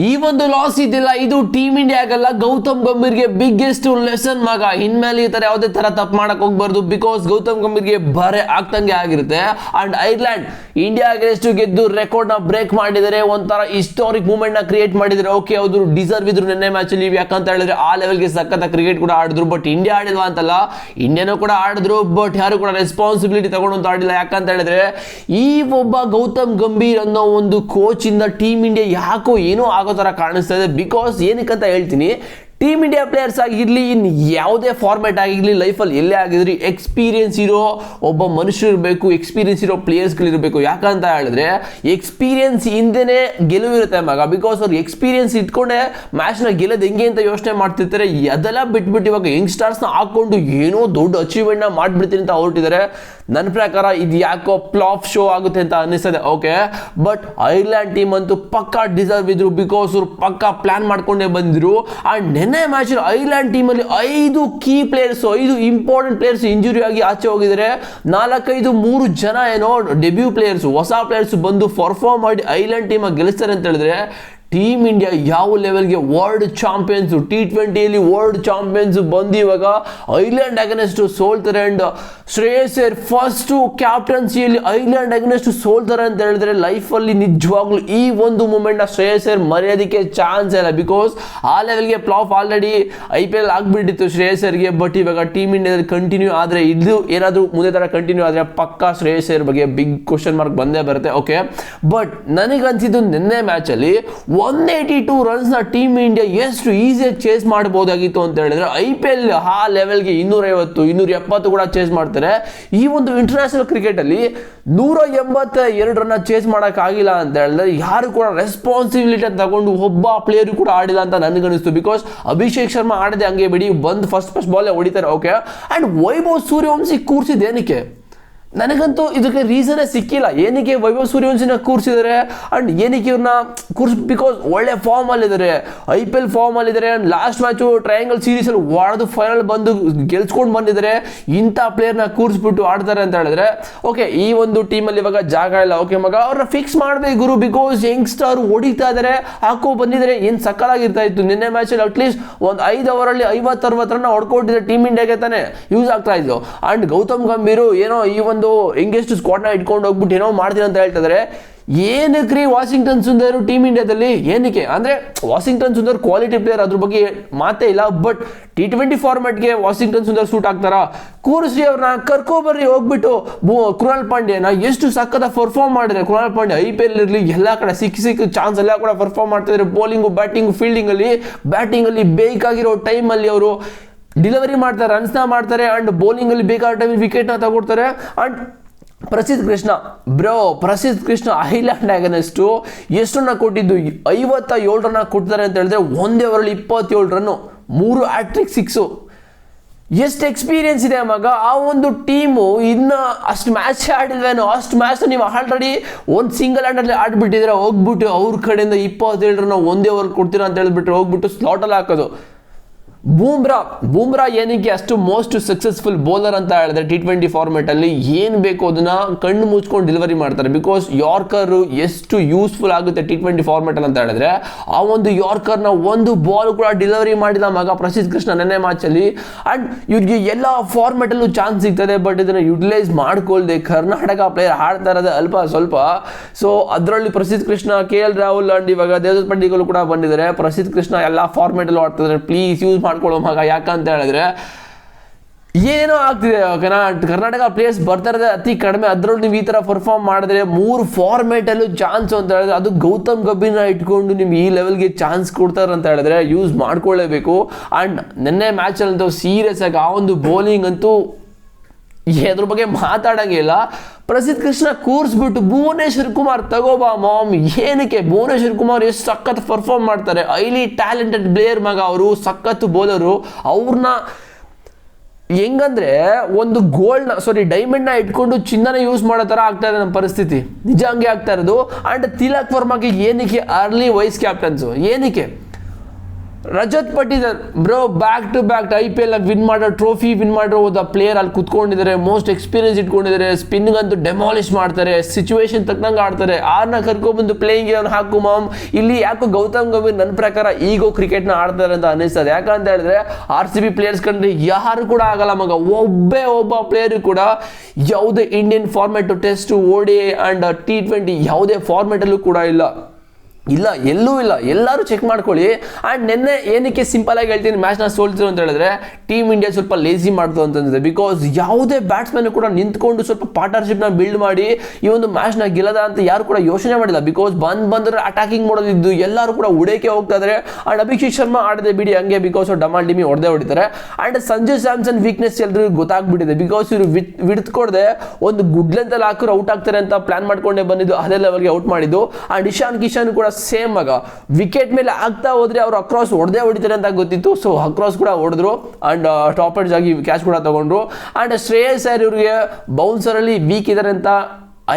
ಈ ಒಂದು ಲಾಸ್ ಇದೆಯಲ್ಲ ಇದು ಟೀಮ್ ಇಂಡಿಯಾಗಲ್ಲ, ಗೌತಮ್ ಗಂಭೀರ್ಗೆ ಬಿಗ್ಗೆಸ್ಟ್ ಲೆಸನ್ ಮಗ. ಇನ್ಮೇಲೆ ಈ ತರ ಯಾವುದೇ ತರ ತಪ್ಪು ಮಾಡಕ್ ಹೋಗ್ಬಾರ್ದು, ಬಿಕಾಸ್ ಗೌತಮ್ ಗಂಭೀರ್ಗೆ ಬರೆ ಆಗ್ತಂಗೆ ಆಗಿರುತ್ತೆ. ಅಂಡ್ ಐರ್ಲೆಂಡ್ ಇಂಡಿಯಾ ಅಗೇನ್ಸ್ಟ್ ಗೆದ್ದು ರೆಕಾರ್ಡ್ ನ ಬ್ರೇಕ್ ಮಾಡಿದರೆ, ಒಂಥರ ಹಿಸ್ಟಾರಿಕ್ ಮೂಮೆಂಟ್ ನ ಕ್ರಿಯೇಟ್ ಮಾಡಿದರೆ. ಓಕೆ, ಅವರು ಡಿಸರ್ವ್ ಇದ್ರು ನಿನ್ನೆ ಮ್ಯಾಚ್ ಅಲ್ಲಿ, ಯಾಕಂತ ಹೇಳಿದ್ರೆ ಆ ಲೆವೆಲ್ಗೆ ಸಖತ್ ಕ್ರಿಕೆಟ್ ಕೂಡ ಆಡಿದ್ರು. ಬಟ್ ಇಂಡಿಯಾ ಆಡಿಲ್ವಾ ಅಂತಲ್ಲ, ಇಂಡಿಯಾನು ಕೂಡ ಆಡಿದ್ರು, ಬಟ್ ಯಾರು ಕೂಡ ರೆಸ್ಪಾನ್ಸಿಬಿಲಿಟಿ ತಗೊಂಡು ಆಡಿಲ್ಲ. ಯಾಕಂತ ಹೇಳಿದ್ರೆ ಈ ಒಬ್ಬ ಗೌತಮ್ ಗಂಭೀರ್ ಅನ್ನೋ ಒಂದು ಕೋಚ್ ಇಂದ ಟೀಮ್ ಇಂಡಿಯಾ ಯಾಕೋ ಏನೋ ಆಗೋ ತರ ಕಾಣಿಸ್ತಾ ಇದೆ. ಬಿಕಾಸ್ ಏನಕ್ಕಂತ ಹೇಳ್ತೀನಿ, ಟೀಮ್ ಇಂಡಿಯಾ ಪ್ಲೇಯರ್ಸ್ ಆಗಿರ್ಲಿ, ಇನ್ನು ಯಾವುದೇ ಫಾರ್ಮ್ಯಾಟ್ ಆಗಿರ್ಲಿ, ಲೈಫಲ್ಲಿ ಎಲ್ಲೇ ಆಗಿದ್ರಿ ಎಕ್ಸ್ಪೀರಿಯನ್ಸ್ ಇರೋ ಒಬ್ಬ ಮನುಷ್ಯರು ಇರಬೇಕು, ಎಕ್ಸ್ಪೀರಿಯನ್ಸ್ ಇರೋ ಪ್ಲೇಯರ್ಸ್ಗಳಿರಬೇಕು. ಯಾಕಂತ ಹೇಳಿದ್ರೆ ಎಕ್ಸ್ಪೀರಿಯನ್ಸ್ ಹಿಂದೆನೇ ಗೆಲುವಿರುತ್ತೆ ಮಗ. ಬಿಕಾಸ್ ಅವ್ರಿಗೆ ಎಕ್ಸ್ಪೀರಿಯನ್ಸ್ ಇಟ್ಕೊಂಡೆ ಮ್ಯಾಚ್ನ ಗೆಲ್ಲೋದು ಹೆಂಗೆ ಅಂತ ಯೋಚನೆ ಮಾಡ್ತಿರ್ತಾರೆ. ಅದೆಲ್ಲ ಬಿಟ್ಬಿಟ್ಟು ಇವಾಗ ಯಂಗ್ಸ್ಟರ್ಸ್ನ ಹಾಕೊಂಡು ಏನೋ ದೊಡ್ಡ ಅಚೀವ್ಮೆಂಟ್ನ ಮಾಡ್ಬಿಡ್ತೀನಿ ಅಂತ ಹೊರಟಿದ್ದಾರೆ. ನನ್ನ ಪ್ರಕಾರ ಇದು ಯಾಕೋ ಫ್ಲಾಪ್ ಶೋ ಆಗುತ್ತೆ ಅಂತ ಅನ್ನಿಸ್ತದೆ. ಓಕೆ, ಬಟ್ ಐರ್ಲೆಂಡ್ ಟೀಮ್ ಅಂತೂ ಪಕ್ಕಾ ಡಿಸರ್ವ್ ಇದ್ರು, ಬಿಕಾಸ್ ಅವ್ರು ಪಕ್ಕಾ ಪ್ಲಾನ್ ಮಾಡ್ಕೊಂಡೇ ಬಂದಿದ್ರು. ಅಂಡ್ ನೆನ್ನೆ ಮ್ಯಾಚ್ ಐರ್ಲೆಂಡ್ ಟೀಮ್ ಅಲ್ಲಿ 5 key players, 5 important players injury ಆಗಿ ಆಚೆ ಹೋಗಿದ್ದಾರೆ. 4-5 ಜನ ಏನೋ ಡೆಬ್ಯೂ ಪ್ಲೇಯರ್ಸ್, ಹೊಸ ಪ್ಲೇಯರ್ಸ್ ಬಂದು ಪರ್ಫಾರ್ಮ್ ಮಾಡಿ ಐರ್ಲೆಂಡ್ ಟೀಮ್ ಗೆಲ್ಲಿಸ್ತಾರೆ ಅಂತ ಹೇಳಿದ್ರೆ, ಟೀಮ್ ಇಂಡಿಯಾ ಯಾವ ಲೆವೆಲ್ಗೆ world champions, T20 world champions ಬಂದು ಇವಾಗ ಐರ್ಲೆಂಡ್ ಅಗೇನೆಸ್ಟ್ ಸೋಲ್ತಾರೆ. ಅಂಡ್ ಶ್ರೇಯಸ್ ಅಯ್ಯರ್ ಫಸ್ಟ್ ಕ್ಯಾಪ್ಟನ್ಸಿಯಲ್ಲಿ ಐರ್ಲೆಂಡ್ ಅಗೇನೆಸ್ಟ್ ಸೋಲ್ತಾರೆ ಅಂತ ಹೇಳಿದ್ರೆ, ಲೈಫಲ್ಲಿ ನಿಜವಾಗ್ಲೂ ಈ ಒಂದು ಮೂಮೆಂಟ್ನ ಶ್ರೇಯಸ್ ಅಯ್ಯರ್ ಮರೆಯೋದಕ್ಕೆ ಚಾನ್ಸ್ ಇಲ್ಲ. ಬಿಕಾಸ್ ಆ ಲೆವೆಲ್ಗೆ ಫ್ಲಾಪ್ ಆಲ್ರೆಡಿ IPL ಆಗ್ಬಿಟ್ಟಿತ್ತು ಶ್ರೇಯಸ್ ಅಯ್ಯರ್ಗೆ. ಬಟ್ ಇವಾಗ ಟೀಮ್ ಇಂಡಿಯಾದಲ್ಲಿ ಕಂಟಿನ್ಯೂ ಆದರೆ, ಇದು ಏನಾದರೂ ಮುಂದೆ ತರ ಕಂಟಿನ್ಯೂ ಆದರೆ ಪಕ್ಕಾ ಶ್ರೇಯಸ್ ಅಯ್ಯರ್ ಬಗ್ಗೆ ಬಿಗ್ ಕ್ವಶನ್ ಮಾರ್ಕ್ ಬಂದೇ ಬರುತ್ತೆ. ಓಕೆ, ಬಟ್ ನನಗನ್ಸಿದ್ದು ನಿನ್ನೆ ಮ್ಯಾಚಲ್ಲಿ 182 ರನ್ಸ್ನ ಟೀಮ್ ಇಂಡಿಯಾ ಎಷ್ಟು ಈಸಿಯಾಗಿ ಚೇಸ್ ಮಾಡಬಹುದಾಗಿತ್ತು ಅಂತ ಹೇಳಿದ್ರೆ, IPL ಆ ಲೆವೆಲ್ಗೆ 250-270 ಕೂಡ ಚೇಸ್ ಮಾಡ್ತಾರೆ. ಈ ಒಂದು ಇಂಟರ್ನ್ಯಾಷನಲ್ ಕ್ರಿಕೆಟ್ ಅಲ್ಲಿ 182 ರನ್ನ ಚೇಸ್ ಮಾಡೋಕ್ಕಾಗಿಲ್ಲ ಅಂತ ಹೇಳಿದ್ರೆ, ಯಾರು ಕೂಡ ರೆಸ್ಪಾನ್ಸಿಬಿಲಿಟಿ ತಗೊಂಡು ಒಬ್ಬ ಪ್ಲೇಯರ್ ಕೂಡ ಆಡಿಲ್ಲ ಅಂತ ನನಗನ್ನಿಸ್ತು. ಬಿಕಾಸ್ ಅಭಿಷೇಕ್ ಶರ್ಮಾ ಆಡದೆ ಹಂಗೆ ಬಿಡಿ, ಬಂದು ಫಸ್ಟ್ ಬಾಲ್ ಹೊಡಿತಾರೆ. ಓಕೆ, ಅಂಡ್ ವೈಭವ್ ಸೂರ್ಯವಂಶಿ ಕೂರಿಸಿದ ಏನಕ್ಕೆ, ನನಗಂತೂ ಇದಕ್ಕೆ ರೀಸನೇ ಸಿಕ್ಕಿಲ್ಲ. ಏನಕ್ಕೆ ವೈಭವ್ ಸೂರ್ಯವಂಶಿನ ಕೂರಿಸಿದ್ದಾರೆ ಅಂಡ್ ಏನಕ್ಕೆ ಇವ್ರನ್ನ ಬಿಕಾಸ್ ಒಳ್ಳೆ ಫಾರ್ಮ್ ಅಲ್ಲಿದ್ದಾರೆ, IPL ಫಾರ್ಮ್ ಅಲ್ಲಿದ್ದಾರೆ. And last match triangle series ಅಲ್ಲಿ ಹೊಡೆದು ಫೈನಲ್ ಬಂದು ಗೆಲ್ಸ್ಕೊಂಡು ಬಂದಿದ್ದಾರೆ. ಇಂಥ ಪ್ಲೇಯರ್ನ ಕೂರಿಸ್ಬಿಟ್ಟು ಆಡ್ತಾರೆ ಅಂತ ಹೇಳಿದ್ರೆ, ಓಕೆ, ಈ ಒಂದು ಟೀಮಲ್ಲಿ ಇವಾಗ ಜಾಗ ಇಲ್ಲ. ಓಕೆ ಮಗ, ಅವ್ರನ್ನ ಫಿಕ್ಸ್ ಮಾಡಬೇಕು ಗುರು, ಬಿಕಾಸ್ ಯಂಗ್ಸ್ಟರ್ ಹೊಡಿತಾ ಇದ್ದಾರೆ, ಹಾಕೋ ಬಂದಿದ್ದಾರೆ. ಏನು ಸಕ್ಕಲಾಗಿರ್ತಾ ಇತ್ತು ನಿನ್ನೆ ಮ್ಯಾಚಲ್ಲಿ. ಅಟ್ಲೀಸ್ಟ್ ಒಂದು 5 ಓವರಲ್ಲಿ 50-60 ರನ್ನ ಹೊಡ್ಕೊಟ್ಟಿದ್ರೆ ಟೀಮ್ ಇಂಡಿಯಾಗೆ ತಾನೇ ಯೂಸ್ ಆಗ್ತಾ ಇತ್ತು. ಅಂಡ್ ಗೌತಮ್ ಗಂಭೀರ್ ಏನೋ ಈ ಒಂದು ಯಂಗೆಸ್ಟ್ ಸ್ಕ್ವಾಡ್ನ ಇಟ್ಕೊಂಡು ಹೋಗ್ಬಿಟ್ಟು ಏನೋ ಮಾಡ್ತೀನಿ ಅಂತ ಹೇಳ್ತಿದ್ದಾರೆ. ಏನಕ್ರಿ ವಾಷಿಂಗ್ಟನ್ ಸುಂದರ್ ಟೀಮ್ ಇಂಡಿಯಾದಲ್ಲಿ, ಏನಕ್ಕೆ ಅಂದ್ರೆ ವಾಷಿಂಗ್ಟನ್ ಸುಂದರ್ ಕ್ವಾಲಿಟಿ ಪ್ಲೇಯರ್, ಅದ್ರ ಬಗ್ಗೆ ಮಾತೇ ಇಲ್ಲ. ಬಟ್ T20 ಫಾರ್ಮ್ಯಾಟ್ಗೆ ವಾಷಿಂಗ್ಟನ್ ಸುಂದರ್ ಸೂಟ್ ಆಗ್ತಾರಾ? ಕೂರಿಸಿ ಅವ್ರನ್ನ ಕರ್ಕೊಬರ್ರಿ, ಹೋಗ್ಬಿಟ್ಟು ಕೃಣಾಲ್ ಪಾಂಡ್ಯನ ಎಷ್ಟು ಸಕ್ಕದ ಪರ್ಫಾರ್ಮ್ ಮಾಡಿದ್ರೆ. ಕೃಣಾಲ್ ಪಾಂಡ್ಯ IPL ಇರಲಿ ಎಲ್ಲ ಕಡೆ ಸಿಕ್ಕ ಚಾನ್ಸ್ ಎಲ್ಲ ಕೂಡ ಪರ್ಫಾರ್ಮ್ ಮಾಡ್ತಿದ್ದಾರೆ. ಬೌಲಿಂಗು, ಬ್ಯಾಟಿಂಗು, ಫೀಲ್ಡಿಂಗ್ ಅಲ್ಲಿ ಬೇಕಾಗಿರೋ ಟೈಮಲ್ಲಿ ಅವರು ಡೆಲಿವರಿ ಮಾಡ್ತಾರೆ, ರನ್ಸ್ನ ಮಾಡ್ತಾರೆ. ಅಂಡ್ ಬೌಲಿಂಗ್ ಅಲ್ಲಿ ಬೇಕಾದ ಟೈಮಲ್ಲಿ ವಿಕೆಟ್ನ ತಗೊಡ್ತಾರೆ. ಅಂಡ್ ಪ್ರಸಿದ್ಧ ಕೃಷ್ಣ ಐರ್ಲೆಂಡ್ ಅಗೇನೆಸ್ಟ್ ಎಷ್ಟನ್ನ ಕೊಟ್ಟಿದ್ದು, 57 ರನ್ನ ಕೊಡ್ತಾರೆ ಅಂತ ಹೇಳಿದ್ರೆ, ಒಂದೇ ಓವರಲ್ಲಿ 27 ರನ್ನು, 3 ಹ್ಯಾಟ್ರಿಕ್ 6. ಎಷ್ಟು ಎಕ್ಸ್ಪೀರಿಯನ್ಸ್ ಇದೆ ಮಗ ಆ ಒಂದು ಟೀಮು. ಇನ್ನು ಅಷ್ಟು ಮ್ಯಾಚ್ ಆಡಿಲ್ವೇನೋ, ಅಷ್ಟು ಮ್ಯಾಚ್ ನೀವು ಆಲ್ರೆಡಿ ಒಂದು ಸಿಂಗಲ್ ಹ್ಯಾಂಡಲ್ಲಿ ಆಡ್ಬಿಟ್ಟಿದ್ರೆ, ಹೋಗ್ಬಿಟ್ಟು ಅವ್ರ ಕಡೆಯಿಂದ 27 ರನ್ನ ಒಂದೇ ಓವರ್ ಕೊಡ್ತೀರಾ ಅಂತ ಹೇಳ್ಬಿಟ್ಟು ಹೋಗ್ಬಿಟ್ಟು ಸ್ಲಾಟಲ್ಲಿ ಹಾಕೋದು. ಬೂಮ್ರಾ ಏನಕ್ಕೆ ಅಷ್ಟು ಮೋಸ್ಟ್ ಸಕ್ಸಸ್ಫುಲ್ ಬೌಲರ್ ಅಂತ ಹೇಳಿದ್ರೆ, T20 ಫಾರ್ಮೆಟ್ ಅಲ್ಲಿ ಏನು ಬೇಕು ಅದನ್ನ ಕಣ್ಣು ಮುಚ್ಕೊಂಡು ಡೆಲಿವರಿ ಮಾಡ್ತಾರೆ. ಬಿಕಾಸ್ ಯಾರ್ಕರ್ ಎಷ್ಟು ಯೂಸ್ಫುಲ್ ಆಗುತ್ತೆ T20 ಫಾರ್ಮೆಟ್ ಅಲ್ಲಿ ಅಂತ ಹೇಳಿದ್ರೆ, ಆ ಒಂದು ಯಾರ್ಕರ್ನ ಒಂದು ಬಾಲ್ ಕೂಡ ಡೆಲಿವರಿ ಮಾಡಿದ ಮಗ ಪ್ರಸಿದ್ಧ ಕೃಷ್ಣ ನೆನ್ನೆ ಮ್ಯಾಚ್ ಅಲ್ಲಿ. ಅಂಡ್ ಇವ್ರಿಗೆ ಎಲ್ಲ ಫಾರ್ಮೆಟ್ ಅಲ್ಲೂ ಚಾನ್ಸ್ ಸಿಗ್ತದೆ, ಬಟ್ ಇದನ್ನ ಯುಟಿಲೈಸ್ ಮಾಡ್ಕೊಳ್ದೆ ಕರ್ನಾಟಕ ಪ್ಲೇಯರ್ ಆಡ್ತಾ ಇರೋದೇ ಅಲ್ಪ ಸ್ವಲ್ಪ. ಸೊ ಅದರಲ್ಲಿ ಪ್ರಸಿದ್ಧ ಕೃಷ್ಣ, KL ರಾಹುಲ್ ಅಂಡ್ ಇವಾಗ ದೇವದತ್ ಪಡಿಕ್ಕಲ್ ಕೂಡ ಬಂದಿದ್ದಾರೆ. ಪ್ರಸಿದ್ಧ ಕೃಷ್ಣ ಎಲ್ಲ ಫಾರ್ಮೆಟ್ ಅಲ್ಲೂ ಆಡ್ತಿದ್ದಾರೆ, ಪ್ಲೀಸ್ ಯೂಸ್ ಮಾಡ್ಕೊಳ್ಳೋ ಮಗ. ಯಾಕಂತ ಹೇಳಿದ್ರೆ ಏನೇನೋ ಆಗ್ತಿದೆ, ಕರ್ನಾಟಕ ಪ್ಲೇಯರ್ಸ್ ಬರ್ತಾ ಇರೋದೇ ಅತಿ ಕಡಿಮೆ. ಅದರಲ್ಲೂ ನೀವು ಈ ತರ ಪರ್ಫಾರ್ಮ್ ಮಾಡಿದ್ರೆ 3 ಫಾರ್ಮೆಟ್ ಅಲ್ಲೂ ಚಾನ್ಸ್ ಅಂತ ಹೇಳಿದ್ರೆ, ಅದು ಗೌತಮ್ ಗಂಭೀರ್ನ ಇಟ್ಕೊಂಡು ನಿಮ್ಗೆ ಈ ಲೆವೆಲ್ಗೆ ಚಾನ್ಸ್ ಕೊಡ್ತಾರೆ ಅಂತ ಹೇಳಿದ್ರೆ ಯೂಸ್ ಮಾಡ್ಕೊಳ್ಳೇಬೇಕು. ಅಂಡ್ ನಿನ್ನೆ ಮ್ಯಾಚ್ ಅಂತೂ ಸೀರಿಯಸ್ ಆಗಿ ಆ ಒಂದು ಬೌಲಿಂಗ್ ಅಂತೂ ಅದ್ರ ಬಗ್ಗೆ ಮಾತಾಡಂಗಿಲ್ಲ. ಪ್ರಸಿದ್ಧ ಕೃಷ್ಣ ಕೂರಿಸ್ಬಿಟ್ಟು ಭುವನೇಶ್ವರ್ ಕುಮಾರ್ ತಗೋಬಾ ಮಾಮ್. ಏನಕ್ಕೆ ಭುವನೇಶ್ವರ್ ಕುಮಾರ್ ಎಷ್ಟು ಸಖತ್ ಪರ್ಫಾರ್ಮ್ ಮಾಡ್ತಾರೆ, ಹೈಲಿ ಟ್ಯಾಲೆಂಟೆಡ್ ಪ್ಲೇಯರ್ ಮಗ ಅವರು, ಸಖತ್ ಬೌಲರು. ಅವ್ರನ್ನ ಹೆಂಗಂದ್ರೆ ಒಂದು ಡೈಮಂಡ್ನ ಇಟ್ಕೊಂಡು ಚಿನ್ನನ ಯೂಸ್ ಮಾಡೋ ಥರ ಆಗ್ತಾ ಇದೆ ನಮ್ಮ ಪರಿಸ್ಥಿತಿ. ನಿಜ ಹಂಗೆ ಆಗ್ತಾ ಇರೋದು. ಅಂಡ್ ತಿಲಕ್ ವರ್ಮಾಗೆ ಏನಕ್ಕೆ ಅರ್ಲಿ ವೈಸ್ ಕ್ಯಾಪ್ಟನ್ಸು, ಏನಕ್ಕೆ Rajat Patidar bro back to back IPL win ಮಾಡೋ ಟ್ರೋಫಿ ವಿನ್ ಮಾಡೋ ಪ್ಲೇಯರ್ ಅಲ್ಲಿ ಕುತ್ಕೊಂಡಿದ್ದಾರೆ, ಮೋಸ್ಟ್ ಎಕ್ಸ್ಪೀರಿಯನ್ಸ್ ಇಟ್ಕೊಂಡಿದ್ದಾರೆ, ಸ್ಪಿನ್ನಿಂಗ್ ಅಂತೂ ಡೆಮಾಲಿಷ್ ಮಾಡ್ತಾರೆ, ಸಿಚುವೇಶನ್ ತಕ್ಕಂಗೆ ಆಡ್ತಾರೆ, ಆರ್ನ ಕರ್ಕೊಬಂದು ಪ್ಲೇಯಿಂಗ್ ಅವ್ನು ಹಾಕು ಮಾಮ್. ಇಲ್ಲಿ ಯಾಕೋ ಗೌತಮ್ ಗಂಭೀರ್ ನನ್ನ ಪ್ರಕಾರ ಈಗೋ ಕ್ರಿಕೆಟ್ನ ಆಡ್ತಾರೆ ಅಂತ ಅನಿಸ್ತದೆ. ಯಾಕಂತ ಹೇಳಿದ್ರೆ RCB ಪ್ಲೇಯರ್ಸ್ ಕಂಡ್ರೆ ಯಾರು ಕೂಡ ಆಗಲ್ಲ ಮಗ. ಒಬ್ಬ ಪ್ಲೇಯರ್ ಕೂಡ ಯಾವುದೇ Indian format test ODI and T20 ಯಾವುದೇ ಫಾರ್ಮ್ಯಾಟ್ ಅಲ್ಲೂ ಕೂಡ ಇಲ್ಲ, ಎಲ್ಲೂ ಇಲ್ಲ. ಎಲ್ಲರೂ ಚೆಕ್ ಮಾಡ್ಕೊಳ್ಳಿ. ಆ್ಯಂಡ್ ನಿನ್ನೆ ಏನಕ್ಕೆ ಸಿಂಪಲ್ ಆಗಿ ಹೇಳ್ತೀನಿ ಮ್ಯಾಚ್ನ ಸೋಲ್ತಿರು ಅಂತ ಹೇಳಿದ್ರೆ ಟೀಮ್ ಇಂಡಿಯಾ ಸ್ವಲ್ಪ ಲೇಸಿ ಮಾಡ್ತು ಅಂತಂದಿದೆ. ಬಿಕಾಸ್ ಯಾವುದೇ ಬ್ಯಾಟ್ಸ್ಮನ್ ಕೂಡ ನಿಂತ್ಕೊಂಡು ಸ್ವಲ್ಪ ಪಾರ್ಟ್ನರ್ಶಿಪ್ನ ಬಿಲ್ಡ್ ಮಾಡಿ ಈ ಒಂದು ಮ್ಯಾಚ್ನ ಗೆಲ್ಲದ ಅಂತ ಯಾರು ಕೂಡ ಯೋಚನೆ ಮಾಡಿಲ್ಲ. ಬಿಕಾಸ್ ಬಂದ್ರೆ ಅಟ್ಯಾಕಿಂಗ್ ಮಾಡೋದಿದ್ದು ಎಲ್ಲರೂ ಕೂಡ ಉಡೇಕೆ ಹೋಗ್ತಾ ಇದ್ದಾರೆ. ಆ್ಯಂಡ್ ಅಭಿಷೇಕ್ ಶರ್ಮಾ ಆಡದೆ ಬಿಡಿ ಹಂಗೆ, ಬಿಕಾಸ್ ಡಮಾಲ್ ಡಿಮಿ ಹೊಡಿತಾರೆ. ಆ್ಯಂಡ್ ಸಂಜು ಸ್ಯಾಮ್ಸನ್ ವೀಕ್ನೆಸ್ ಎಲ್ರಿಗೂ ಗೊತ್ತಾಗ್ಬಿಟ್ಟಿದೆ. ಬಿಕಾಸ್ ಇವರು ವಿಡ್ತ್ಕೊಡದೆ ಒಂದು ಗುಡ್ಲೆಂತಲ್ಲಿ ಹಾಕಿದ್ರು ಔಟ್ ಆಗ್ತಾರೆ ಅಂತ ಪ್ಲಾನ್ ಮಾಡ್ಕೊಂಡೇ ಬಂದಿದ್ದು, ಅದೇ ಲೆವೆಲ್ಗೆ ಔಟ್ ಮಾಡಿದ್ದು. ಆ್ಯಂಡ್ ಇಶಾನ್ ಕಿಶನ್ ಕೂಡ ಸೇಮ್ ಮಗ, ವಿಕೆಟ್ ಮೇಲೆ ಆಗ್ತಾ ಹೋದ್ರೆ ಅವರು ಅಕ್ರಾಸ್ ಹೊಡಿತಾರೆ ಅಂತ ಗೊತ್ತಿತ್ತು. ಸೊ ಅಕ್ರಾಸ್ ಕೂಡ ಹೊಡೆದ್ರು ಅಂಡ್ ಟಾಪರ್ಸ್ ಆಗಿ ಕ್ಯಾಚ್ ಕೂಡ ತಗೊಂಡ್ರು. ಅಂಡ್ ಶ್ರೇಯಸ್ ಅಯ್ಯರ್ ಇವ್ರಿಗೆ ಬೌನ್ಸರ್ ಅಲ್ಲಿ ವೀಕ್ ಇದಾರೆ ಅಂತ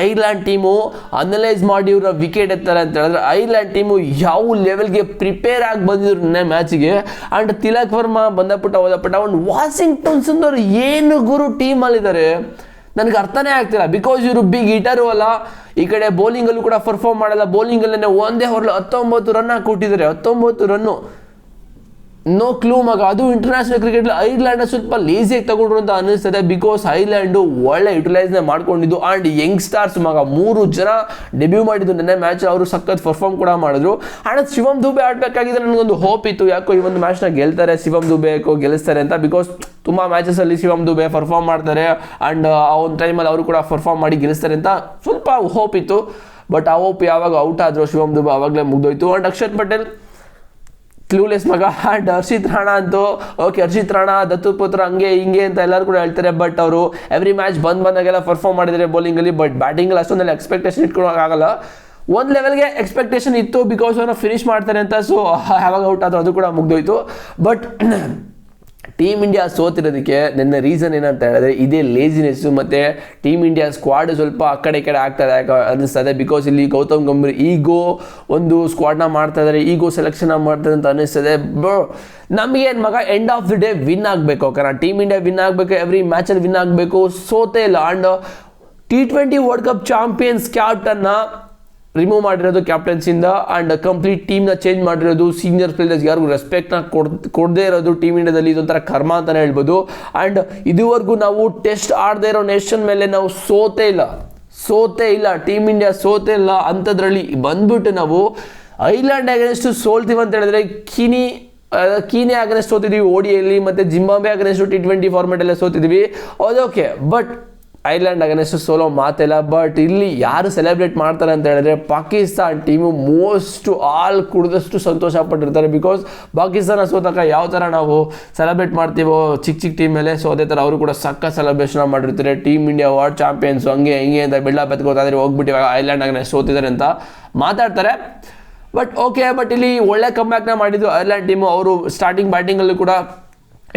ಐರ್ಲೆಂಡ್ ಟೀಮು ಅನಲೈಸ್ ಮಾಡಿ ಇವ್ರ ವಿಕೆಟ್ ಎತ್ತಾರೆ ಅಂತ ಹೇಳಿದ್ರೆ ಐರ್ಲೆಂಡ್ ಟೀಮು ಯಾವ ಲೆವೆಲ್ಗೆ ಪ್ರಿಪೇರ್ ಆಗಿ ಬಂದಿದ್ರು ನೆನ್ನೆ ಮ್ಯಾಚಿಗೆ. ಅಂಡ್ ತಿಲಕ್ ವರ್ಮಾ ಹೋದಪಟ್ಟ ಒಂದು ವಾಷಿಂಗ್ಟನ್ ಸುಂದರ್ ಏನು ಗುರು ಟೀಮಲ್ಲಿದ್ದಾರೆ ನನಗೆ ಅರ್ಥನೇ ಆಗ್ತಿಲ್ಲ. ಬಿಕಾಸ್ ಇವರು ಬಿಗ್ ಹಿಟರು ಅಲ್ಲ, ಈ ಕಡೆ ಬೌಲಿಂಗಲ್ಲೂ ಕೂಡ ಪರ್ಫಾರ್ಮ್ ಮಾಡಲ್ಲ. ಬೌಲಿಂಗಲ್ಲೇ ಒಂದೇ ಓವರ್ಲಿ 19 ರನ್ ಕೊಟ್ಟಿದ್ದಾರೆ, 19 ರನ್ನು. ನೋ ಕ್ಲೂ ಮಗ. ಅದು ಇಂಟರ್ನ್ಯಾಷನಲ್ ಕ್ರಿಕೆಟ್ ಐರ್ಲೆಂಡ್ ಸ್ವಲ್ಪ ಲೇಸಿಯಾಗಿ ತಗೊಂಡ್ರು ಅಂತ ಅನಿಸ್ತದೆ. ಬಿಕಾಸ್ ಐರ್ಲೆಂಡು ಒಳ್ಳೆ ಯುಟಿಲೈಸ್ನ ಮಾಡ್ಕೊಂಡಿದ್ದು. ಆ್ಯಂಡ್ ಯಂಗ್ಸ್ಟಾರ್ಸ್ ಮಗ 3 ಜನ ಡೆಬ್ಯೂ ಮಾಡಿದ್ದು ನೆನ್ನೆ ಮ್ಯಾಚ್, ಅವರು ಸಖತ್ ಪರ್ಫಾರ್ಮ್ ಕೂಡ ಮಾಡಿದ್ರು. ಆ್ಯಂಡ್ ಶಿವಮ್ ದುಬೆ ಆಡಬೇಕಾಗಿದ್ರೆ ನನಗೊಂದು ಹೋಪ್ ಇತ್ತು, ಯಾಕೋ ಈ ಒಂದು ಮ್ಯಾಚ್ನ ಗೆಲ್ತಾರೆ, ಶಿವಮ್ ದುಬೆ ಯಾಕೋ ಗೆಲ್ಲಿಸ್ತಾರೆ ಅಂತ. ಬಿಕಾಸ್ ತುಂಬ ಮ್ಯಾಚಸಲ್ಲಿ ಶಿವಮ್ ದುಬೆ ಪರ್ಫಾರ್ಮ್ ಮಾಡ್ತಾರೆ ಆ್ಯಂಡ್ ಆ ಒಂದು ಟೈಮಲ್ಲಿ ಅವರು ಕೂಡ ಪರ್ಫಾರ್ಮ್ ಮಾಡಿ ಗೆಲ್ಲಿಸ್ತಾರೆ ಅಂತ ಸ್ವಲ್ಪ ಹೋಪ್ ಇತ್ತು. ಬಟ್ ಆ ಹೋಪ್ ಯಾವಾಗ ಔಟ್ ಆದರೂ ಶಿವಮ್ ದುಬೆ ಆವಾಗಲೇ ಮುಗ್ದೋಯ್ತು. ಆ್ಯಂಡ್ ಅಕ್ಷರ್ ಪಟೇಲ್ ಕ್ಲೂಲೆಸ್ ಮಗ. ಆ್ಯಂಡ್ ಹರ್ಷಿತ್ ರಾಣಾ ಅಂತೂ ಓಕೆ, ಹರ್ಷಿತ್ ರಾಣಾ ದತ್ತುಪುತ್ರ ಹಂಗೆ ಹಿಂಗೆ ಅಂತ ಎಲ್ಲರೂ ಕೂಡ ಹೇಳ್ತಾರೆ. ಬಟ್ ಅವರು ಎವ್ರಿ ಮ್ಯಾಚ್ ಬಂದಾಗೆಲ್ಲ ಪರ್ಫಾರ್ಮ್ ಮಾಡಿದ್ದಾರೆ ಬೌಲಿಂಗಲ್ಲಿ. But ಬ್ಯಾಟಿಂಗಲ್ಲಿ ಅಷ್ಟೊಂದಲ್ಲಿ expectation ಇಟ್ಕೊಳ್ಳೋಕ್ಕಾಗಲ್ಲ. ಒಂದು ಲೆವೆಲ್ಗೆ ಎಕ್ಸ್ಪೆಕ್ಟೇಷನ್ ಇತ್ತು ಬಿಕಾಸ್ ಅವ್ರನ್ನ ಫಿನಿಶ್ ಮಾಡ್ತಾರೆ ಅಂತ. ಸೊ ಯಾವಾಗ ಔಟ್ ಆದರೂ ಅದು ಕೂಡ ಮುಗ್ದೋಯ್ತು. ಬಟ್ ಟೀಮ್ ಇಂಡಿಯಾ ಸೋತಿರೋದಕ್ಕೆ ನನ್ನ ರೀಸನ್ ಏನಂತ ಹೇಳಿದ್ರೆ ಇದೇ ಲೇಸಿನೆಸ್ಸು ಮತ್ತು ಟೀಮ್ ಇಂಡಿಯಾ ಸ್ಕ್ವಾಡ್ ಸ್ವಲ್ಪ ಆ ಕಡೆ ಈ ಕಡೆ ಆಗ್ತದೆ ಅನ್ನಿಸ್ತದೆ. ಬಿಕಾಸ್ ಇಲ್ಲಿ ಗೌತಮ್ ಗಂಭೀರ್ ಈಗೋ ಒಂದು ಸ್ಕ್ವಾಡ್ನ ಮಾಡ್ತಾ ಇದ್ದಾರೆ, ಈಗೋ ಸೆಲೆಕ್ಷನ್ ಮಾಡ್ತಾರೆ ಅಂತ ಅನ್ನಿಸ್ತದೆ. ನಮಗೇನು ಮಗ, end of the day win ಆಗಬೇಕು. ಕಾರಣ ಟೀಮ್ ಇಂಡಿಯಾ ವಿನ್ ಆಗಬೇಕು, ಎವ್ರಿ ಮ್ಯಾಚಲ್ಲಿ ವಿನ್ ಆಗಬೇಕು, ಸೋತೇ ಇಲ್ಲ. And T20 world cup champions ಕ್ಯಾಪ್ಟನ್ನ ರಿಮೂವ್ ಮಾಡಿರೋದು ಕ್ಯಾಪ್ಟನ್ಸಿಂದ. ಆ್ಯಂಡ್ ಕಂಪ್ಲೀಟ್ ಟೀಮ್ನ ಚೇಂಜ್ ಮಾಡಿರೋದು, ಸೀನಿಯರ್ ಪ್ಲೇಯರ್ಸ್ ಯಾರಿಗೂ ರೆಸ್ಪೆಕ್ಟ್ನ ಕೊಡದೇ ಇರೋದು ಟೀಮ್ ಇಂಡಿಯಾದಲ್ಲಿ ಇದೊಂಥರ ಕರ್ಮ ಅಂತಲೇ ಹೇಳ್ಬೋದು. ಆ್ಯಂಡ್ ಇದುವರೆಗೂ ನಾವು ಟೆಸ್ಟ್ ಆಡದೇ ಇರೋ ನೇಷನ್ ಮೇಲೆ ನಾವು ಸೋತೇ ಇಲ್ಲ. ಟೀಮ್ ಇಂಡಿಯಾ ಸೋತೇ ಇಲ್ಲ. ಅಂಥದ್ರಲ್ಲಿ ಬಂದ್ಬಿಟ್ಟು ನಾವು ಐರ್ಲೆಂಡ್ ಅಗೇನ್ಸ್ಟ್ ಸೋಲ್ತೀವಿ ಅಂತ ಹೇಳಿದ್ರೆ ಕೀನೆ ಅಗೇನ್ಸ್ಟ್ ಸೋತಿದ್ವಿ ODIಯಲ್ಲಿ, ಮತ್ತು ಜಿಂಬಾಬ್ವೆ ಅಗೇನ್ಸ್ಟ್ T20 ಫಾರ್ಮೆಟಲ್ಲೇ ಸೋತಿದ್ವಿ. ಓಕೆ, ಬಟ್ ಐರ್ಲೆಂಡ್ ಅಗೇನ್ಸ್ಟ್ ಸೋಲೋ ಮಾತಿಲ್ಲ. ಬಟ್ ಇಲ್ಲಿ ಯಾರು ಸೆಲೆಬ್ರೇಟ್ ಮಾಡ್ತಾರೆ ಅಂತ ಹೇಳಿದ್ರೆ ಪಾಕಿಸ್ತಾನ್ ಟೀಮು ಮೋಸ್ಟ್ ಆಲ್ ಕುಡಿದಷ್ಟು ಸಂತೋಷ ಪಟ್ಟಿರ್ತಾರೆ. ಬಿಕಾಸ್ ಪಾಕಿಸ್ತಾನ ಸೋತಾಗ ಯಾವ ಥರ ನಾವು ಸೆಲೆಬ್ರೇಟ್ ಮಾಡ್ತೀವೋ ಚಿಕ್ಕ ಟೀಮ್ ಮೇಲೆ, ಸೊ ಅದೇ ಥರ ಅವರು ಕೂಡ ಸಕ್ಕ ಸೆಲೆಬ್ರೇಷನ್ ಮಾಡಿರ್ತಾರೆ. ಟೀಮ್ ಇಂಡಿಯಾ ವರ್ಲ್ಡ್ ಚಾಂಪಿಯನ್ಸ್ ಹಂಗೆ ಹಿಂಗೆ ಅಂತ ಬೆಳ್ಳ ಬೆತ್ಕೋತಾದ್ರೆ ಹೋಗ್ಬಿಟ್ಟು ಇವಾಗ ಐರ್ಲೆಂಡ್ ಅಗೇನ್ಸ್ಟ್ ಸೋತಿದ್ದಾರೆ ಅಂತ ಮಾತಾಡ್ತಾರೆ. ಬಟ್ ಓಕೆ, ಬಟ್ ಇಲ್ಲಿ ಒಳ್ಳೆ ಕಮ್ಬ್ಯಾಕ್ನ ಮಾಡಿದ್ದು ಐರ್ಲೆಂಡ್ ಟೀಮು. ಅವರು ಸ್ಟಾರ್ಟಿಂಗ್ ಬ್ಯಾಟಿಂಗಲ್ಲೂ ಕೂಡ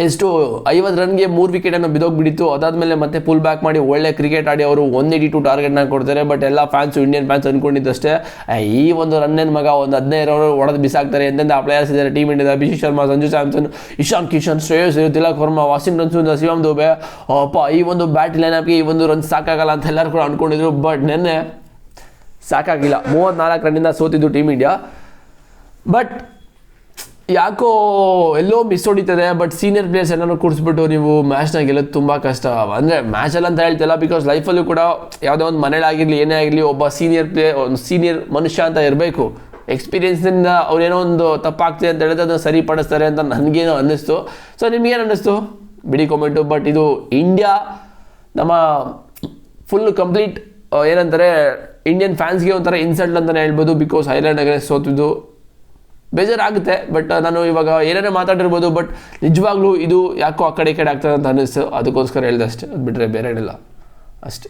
ಎಷ್ಟು 50 ರನ್ಗೆ 3 ವಿಕೆಟನ್ನು ಬಿದ್ದೋಗ್ಬಿಟ್ಟಿತ್ತು. ಅದಾದಮೇಲೆ ಮತ್ತೆ ಪುಲ್ ಬ್ಯಾಕ್ ಮಾಡಿ ಒಳ್ಳೆ ಕ್ರಿಕೆಟ್ ಆಡಿ ಅವರು 182 ಟಾರ್ಗೆಟ್ನ ಕೊಡ್ತಾರೆ. ಬಟ್ ಎಲ್ಲ ಫ್ಯಾನ್ಸು, ಇಂಡಿಯನ್ ಫ್ಯಾನ್ಸ್ ಅಂದ್ಕೊಂಡಿದ್ದಷ್ಟೇ ಈ ಒಂದು ರನ್ನೇನು ಮಗ, ಒಂದು 15 ರನ್ ಹೊಡೆದು ಬಿಸಾಕ್ತಾರೆ. ಎಂತೆಂಥ ಪ್ಲೇಯರ್ಸ್ ಇದ್ದಾರೆ ಟೀಮ್ ಇಂಡಿಯಾದ: ಅಭಿಷೇಕ್ ಶರ್ಮಾ, ಸಂಜು ಸ್ಯಾಮ್ಸನ್, ಇಶಾನ್ ಕಿಶನ್, ಶ್ರೇಯಸ್ ಅಯ್ಯರ್, ತಿಲಕ್ ವರ್ಮಾ, ವಾಷಿಂಗ್ಟನ್ ಸುಂದರ್, ಶಿವಮ್ ದುಬೆ. ಅಪ್ಪ, ಈ ಒಂದು ಬ್ಯಾಟ್ ಲೈನಪ್ಗೆ ಈ ಒಂದು ರನ್ ಸಾಕಾಗಲ್ಲ ಅಂತ ಎಲ್ಲರೂ ಕೂಡ ಅಂದ್ಕೊಂಡಿದ್ರು. ಬಟ್ ನೆನ್ನೆ ಸಾಕಾಗಿಲ್ಲ. 34 ರನ್ನಿಂದ ಸೋತಿದ್ದು ಟೀಮ್ ಇಂಡಿಯಾ. ಬಟ್ ಯಾಕೋ ಎಲ್ಲೋ ಮಿಸ್ ಹೊಡಿತದೆ. ಬಟ್ ಸೀನಿಯರ್ ಪ್ಲೇಯರ್ಸ್ ಏನಾದ್ರು ಕೂಡಿಸ್ಬಿಟ್ಟು ನೀವು ಮ್ಯಾಚ್ನ ಗೆಲ್ಲೋದು ತುಂಬ ಕಷ್ಟ. ಅಂದರೆ ಮ್ಯಾಚಲ್ಲಿ ಅಂತ ಹೇಳ್ತಿಲ್ಲ, ಬಿಕಾಸ್ ಲೈಫಲ್ಲೂ ಕೂಡ ಯಾವುದೋ ಒಂದು ಮನೇಲಾಗಿರಲಿ ಏನೇ ಆಗಿರಲಿ ಒಬ್ಬ ಒಂದು ಸೀನಿಯರ್ ಮನುಷ್ಯ ಅಂತ ಇರಬೇಕು. ಎಕ್ಸ್ಪೀರಿಯನ್ಸಿಂದ ಅವ್ರೇನೋ ಒಂದು ತಪ್ಪಾಗ್ತಿದೆ ಅಂತ ಹೇಳಿದ್ರೆ ಅದನ್ನು ಸರಿಪಡಿಸ್ತಾರೆ ಅಂತ ನನಗೇನೋ ಅನ್ನಿಸ್ತು. ಸೊ ನಿಮಗೇನು ಅನ್ನಿಸ್ತು ಬಿಡಿ ಕಾಮೆಂಟು. ಬಟ್ ಇದು ಇಂಡಿಯಾ ನಮ್ಮ ಫುಲ್ ಕಂಪ್ಲೀಟ್ ಏನಂತಾರೆ ಇಂಡಿಯನ್ ಫ್ಯಾನ್ಸ್ಗೆ ಒಂಥರ ಇನ್ಸಲ್ಟ್ ಅಂತಲೇ ಹೇಳ್ಬೋದು. ಬಿಕಾಸ್ ಐರ್ಲೆಂಡ್ ಅಗೇನ್ಸ್ಟ್ ಸೋತಿದ್ದು ಬೇಜಾರಾಗುತ್ತೆ. ಬಟ್ ನಾನು ಇವಾಗ ಏನೇನೋ ಮಾತಾಡಿರ್ಬೋದು, ಬಟ್ ನಿಜವಾಗ್ಲೂ ಇದು ಯಾಕೋ ಆ ಕಡೆ ಈ ಕಡೆ ಆಗ್ತದೆ ಅಂತ ಅನ್ನಿಸ್ತು. ಅದಕ್ಕೋಸ್ಕರ ಹೇಳಿದೆ ಅಷ್ಟೇ, ಅದು ಬಿಟ್ಟರೆ ಬೇರೆ ಏನಿಲ್ಲ ಅಷ್ಟೇ.